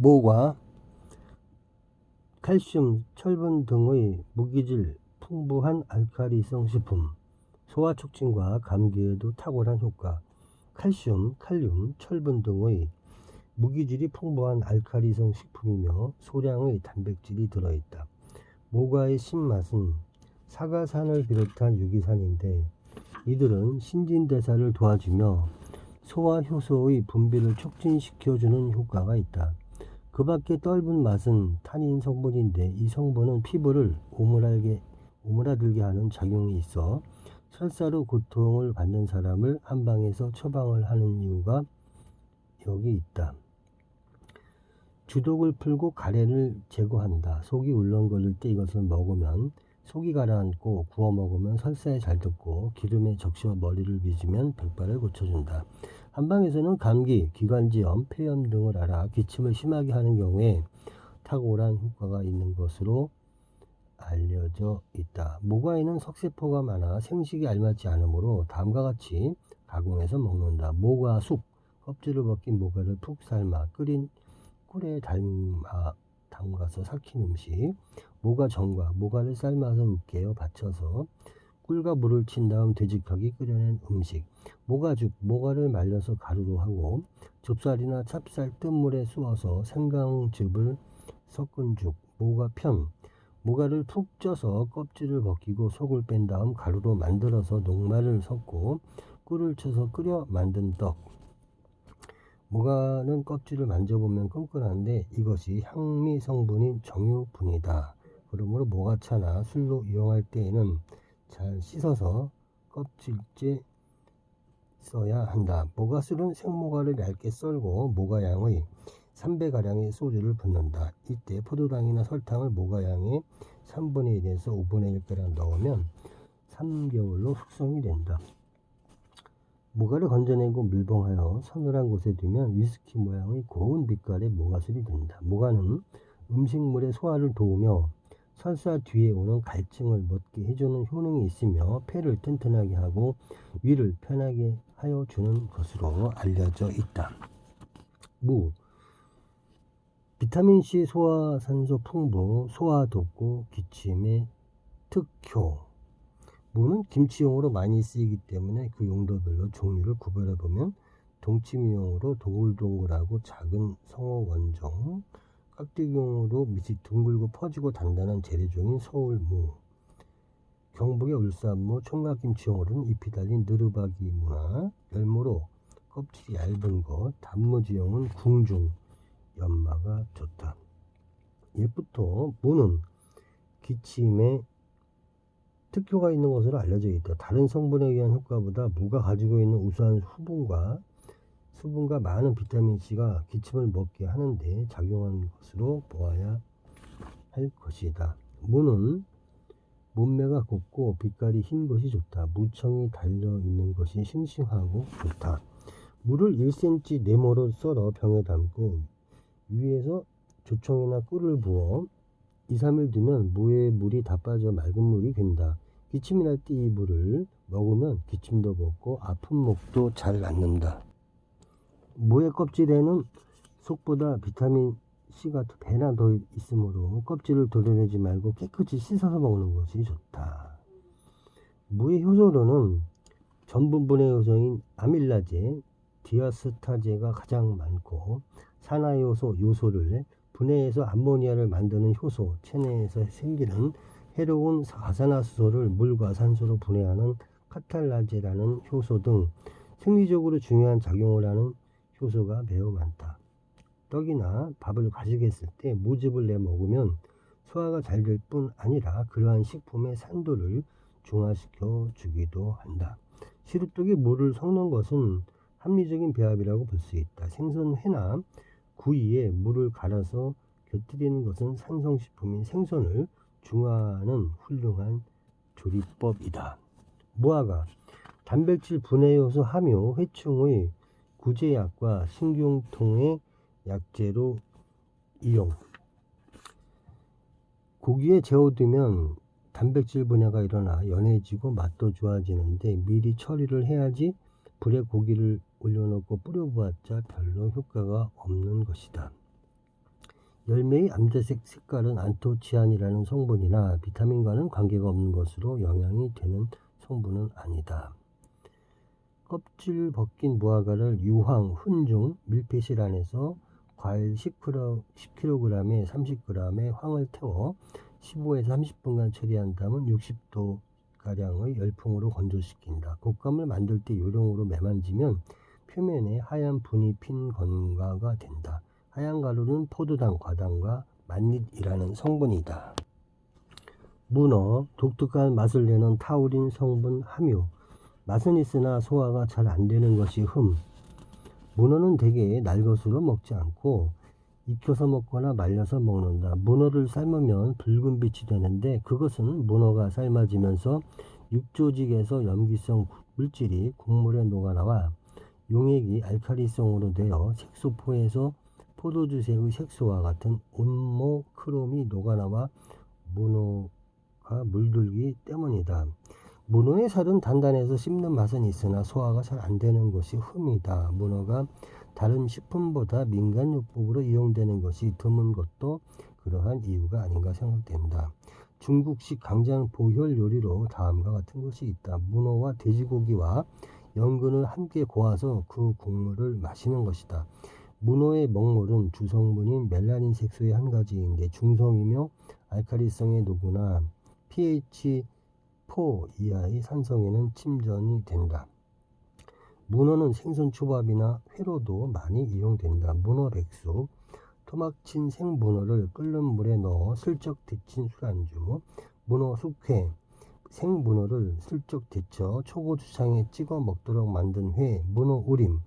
모과 칼슘, 철분 등의 무기질 풍부한 알칼리성 식품, 소화 촉진과 감기에도 탁월한 효과. 칼슘, 칼륨, 철분 등의 무기질이 풍부한 알칼리성 식품이며 소량의 단백질이 들어있다. 모과의 신맛은 사과산을 비롯한 유기산인데 이들은 신진대사를 도와주며 소화효소의 분비를 촉진시켜주는 효과가 있다. 그 밖에 떫은 맛은 타닌 성분인데 이 성분은 피부를 오므라들게 하는 작용이 있어 설사로 고통을 받는 사람을 한방에서 처방을 하는 이유가 여기 있다. 주독을 풀고 가래를 제거한다. 속이 울렁거릴 때 이것을 먹으면 속이 가라앉고 구워 먹으면 설사에 잘 듣고 기름에 적셔 머리를 빗으면 백발을 고쳐준다. 한방에서는 감기, 기관지염, 폐렴 등을 알아 기침을 심하게 하는 경우에 탁월한 효과가 있는 것으로 알려져 있다. 모과에는 석세포가 많아 생식이 알맞지 않으므로 다음과 같이 가공해서 먹는다. 모과숙, 껍질을 벗긴 모과를 푹 삶아 끓인 꿀에 담가서 삭힌 음식. 모과전과 모과를 삶아서 으깨어 받쳐서 꿀과 물을 친 다음 되직하게 끓여낸 음식. 모과죽, 모과를 말려서 가루로 하고 좁쌀이나 찹쌀 뜬 물에 쑤어서 생강즙을 섞은 죽. 모과편, 모과를 푹 쪄서 껍질을 벗기고 속을 뺀 다음 가루로 만들어서 녹말을 섞고 꿀을 쳐서 끓여 만든 떡. 모과는 껍질을 만져보면 끈끈한데 이것이 향미 성분인 정유분이다. 그러므로 모과차나 술로 이용할 때에는 잘 씻어서 껍질째 써야 한다. 모과술은 생모과를 얇게 썰고 모과향의 3배가량의 소주를 붓는다. 이때 포도당이나 설탕을 모과향의 3분의 1에서 5분의 1가량 넣으면 3개월로 숙성이 된다. 모과를 건져내고 밀봉하여 서늘한 곳에 두면 위스키 모양의 고운 빛깔의 모과술이 된다. 모과는 음식물의 소화를 도우며 설사 뒤에 오는 갈증을 멎게 해주는 효능이 있으며 폐를 튼튼하게 하고 위를 편하게 하여 주는 것으로 알려져 있다. 무, 비타민C, 소화산소 풍부, 소화 돋고 기침의 특효. 무는 김치용으로 많이 쓰이기 때문에 그 용도별로 종류를 구별해 보면 동치미용으로 동글동글하고 작은 성어 원종, 깍두기용으로 밑이 둥글고 퍼지고 단단한 재래종인 서울무, 경북의 울산무, 총각김치용으로는 잎이 달린 느르바기무나 열무로 껍질이 얇은 것, 단무지용은 궁중, 연마가 좋다. 옛부터 무는 기침에 특효가 있는 것으로 알려져 있다. 다른 성분에 의한 효과보다 무가 가지고 있는 우수한 수분과 많은 비타민C가 기침을 멎게 하는데 작용한 것으로 보아야 할 것이다. 무는 몸매가 곱고 빛깔이 흰 것이 좋다. 무청이 달려있는 것이 싱싱하고 좋다. 무를 1cm 네모로 썰어 병에 담고 위에서 조청이나 꿀을 부어 2, 3일 두면 무의 물이 다 빠져 맑은 물이 된다. 기침이 날 때 이 물을 먹으면 기침도 멎고 아픈 목도 잘 낫는다. 무의 껍질에는 속보다 비타민C가 배나 더 있으므로 껍질을 도려내지 말고 깨끗이 씻어서 먹는 것이 좋다. 무의 효소로는 전분분해 효소인 아밀라제, 디아스타제가 가장 많고 산화효소를 분해해서 암모니아를 만드는 효소, 체내에서 생기는 해로운 가산화수소를 물과 산소로 분해하는 카탈라제라는 효소 등 생리적으로 중요한 작용을 하는 효소가 매우 많다. 떡이나 밥을 가식했을 때 무즙을 내 먹으면 소화가 잘 될 뿐 아니라 그러한 식품의 산도를 중화시켜 주기도 한다. 시루떡에 물을 섞는 것은 합리적인 배합이라고 볼 수 있다. 생선, 회나 구이에 물을 갈아서 곁들이는 것은 산성식품인 생선을 중화하는 훌륭한 조리법이다. 무화과, 단백질 분해효소 함유, 회충의 구제약과 신경통의 약재로 이용. 고기에 재워두면 단백질 분해가 일어나 연해지고 맛도 좋아지는데 미리 처리를 해야지 불에 고기를 올려놓고 뿌려보았자 별로 효과가 없는 것이다. 열매의 암자색 색깔은 안토치안이라는 성분이나 비타민과는 관계가 없는 것으로 영향이 되는 성분은 아니다. 껍질 벗긴 무화과를 유황, 훈중, 밀폐실 안에서 과일 10kg에 30g의 황을 태워 15에서 30분간 처리한 다음은 60도가량의 열풍으로 건조시킨다. 곶감을 만들 때 요령으로 매만지면 표면에 하얀 분이 핀 건가가 된다. 하얀 가루는 포도당, 과당과 만닛이라는 성분이다. 문어, 독특한 맛을 내는 타우린 성분 함유. 맛은 있으나 소화가 잘 안되는 것이 흠. 문어는 대개 날 것으로 먹지 않고 익혀서 먹거나 말려서 먹는다. 문어를 삶으면 붉은 빛이 되는데 그것은 문어가 삶아지면서 육조직에서 염기성 물질이 국물에 녹아나와 용액이 알칼리성으로 되어 색소포에서 포도주색의 색소와 같은 온모크롬이 녹아나와 문어가 물들기 때문이다. 문어의 살은 단단해서 씹는 맛은 있으나 소화가 잘 안되는 것이 흠이다. 문어가 다른 식품보다 민간요법으로 이용되는 것이 드문 것도 그러한 이유가 아닌가 생각된다. 중국식 강장 보혈 요리로 다음과 같은 것이 있다. 문어와 돼지고기와 연근을 함께 고아서 그 국물을 마시는 것이다. 문어의 먹물은 주성분인 멜라닌 색소의 한 가지인데 중성이며 알칼리성의 도구나 pH 4 이하의 산성에는 침전이 된다. 문어는 생선 초밥이나 회로도 많이 이용된다. 문어 백숙, 토막친 생문어를 끓는 물에 넣어 슬쩍 데친 술안주, 문어 숙회, 생문어를 슬쩍 데쳐 초고추장에 찍어 먹도록 만든 회, 문어 우림,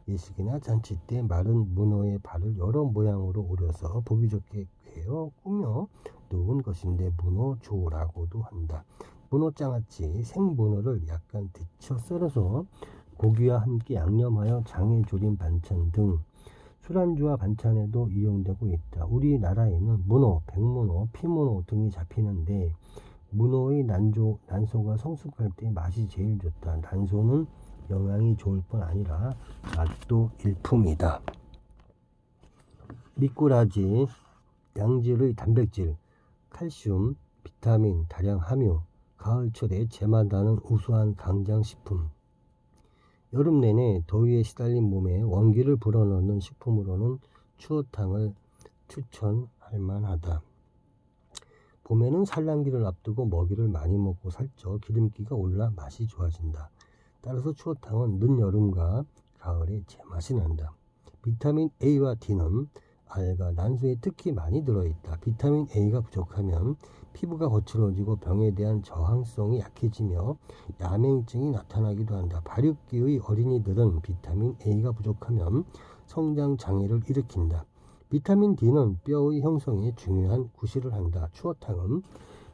예식이나 잔치 때 마른 문어의 발을 여러 모양으로 오려서 보기 좋게 꿰어 꾸며 놓은 것인데 문어조라고도 한다. 문어장아찌, 생문어를 약간 데쳐 썰어서 고기와 함께 양념하여 장에 졸인 반찬 등 술안주와 반찬에도 이용되고 있다. 우리나라에는 문어, 백문어, 피문어 등이 잡히는데 문어의 난소가 성숙할 때 맛이 제일 좋다. 난소는 영양이 좋을 뿐 아니라 맛도 일품이다. 미꾸라지, 양질의 단백질, 칼슘, 비타민 다량 함유, 가을철에 제맛나는 우수한 강장식품. 여름 내내 더위에 시달린 몸에 원기를 불어넣는 식품으로는 추어탕을 추천할 만하다. 봄에는 산란기를 앞두고 먹이를 많이 먹고 살쪄 기름기가 올라 맛이 좋아진다. 따라서 추어탕은 늦여름과 가을에 제맛이 난다. 비타민 A와 D는 알과 난소에 특히 많이 들어있다. 비타민 A가 부족하면 피부가 거칠어지고 병에 대한 저항성이 약해지며 야맹증이 나타나기도 한다. 발육기의 어린이들은 비타민 A가 부족하면 성장 장애를 일으킨다. 비타민 D는 뼈의 형성에 중요한 구실을 한다. 추어탕은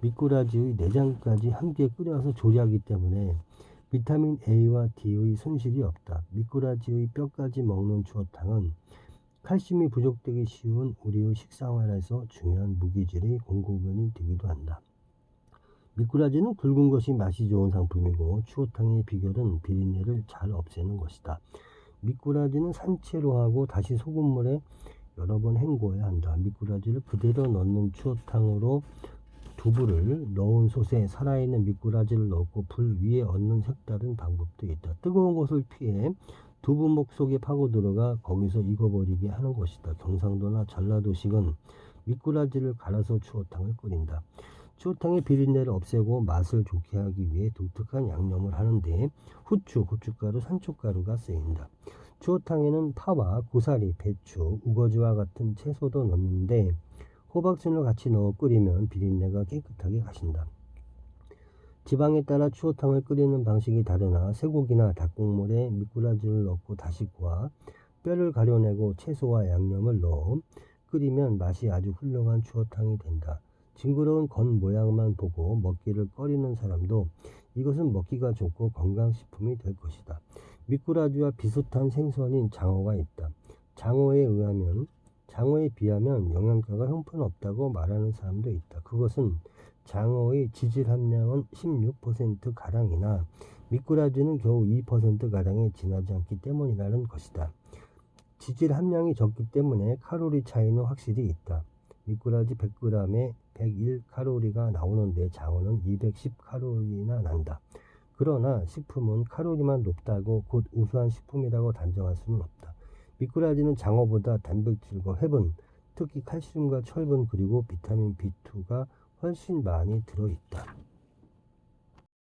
미꾸라지의 내장까지 함께 끓여서 조리하기 때문에 비타민 A와 D의 손실이 없다. 미꾸라지의 뼈까지 먹는 추어탕은 칼슘이 부족되기 쉬운 우리의 식생활에서 중요한 무기질의 공급원이 되기도 한다. 미꾸라지는 굵은 것이 맛이 좋은 상품이고 추어탕의 비결은 비린내를 잘 없애는 것이다. 미꾸라지는 산채로 하고 다시 소금물에 여러 번 헹궈야 한다. 미꾸라지를 그대로 넣는 추어탕으로 두부를 넣은 솥에 살아있는 미꾸라지를 넣고 불 위에 얹는 색다른 방법도 있다. 뜨거운 곳을 피해 두부목 속에 파고 들어가 거기서 익어버리게 하는 것이다. 경상도나 전라도식은 미꾸라지를 갈아서 추어탕을 끓인다. 추어탕의 비린내를 없애고 맛을 좋게 하기 위해 독특한 양념을 하는데 후추, 고춧가루, 산초가루가 쓰인다. 추어탕에는 파와 고사리, 배추, 우거지와 같은 채소도 넣는데 호박순을 같이 넣어 끓이면 비린내가 깨끗하게 가신다. 지방에 따라 추어탕을 끓이는 방식이 다르나 쇠고기나 닭국물에 미꾸라지를 넣고 다시 구워 뼈를 가려내고 채소와 양념을 넣어 끓이면 맛이 아주 훌륭한 추어탕이 된다. 징그러운 겉 모양만 보고 먹기를 꺼리는 사람도 이것은 먹기가 좋고 건강식품이 될 것이다. 미꾸라지와 비슷한 생선인 장어가 있다. 장어에 비하면 영양가가 형편없다고 말하는 사람도 있다. 그것은 장어의 지질 함량은 16%가량이나 미꾸라지는 겨우 2%가량에 지나지 않기 때문이라는 것이다. 지질 함량이 적기 때문에 칼로리 차이는 확실히 있다. 미꾸라지 100g에 101칼로리가 나오는데 장어는 210칼로리나 난다. 그러나 식품은 칼로리만 높다고 곧 우수한 식품이라고 단정할 수는 없다. 미꾸라지는 장어보다 단백질과 회분, 특히 칼슘과 철분 그리고 비타민 B2가 훨씬 많이 들어있다.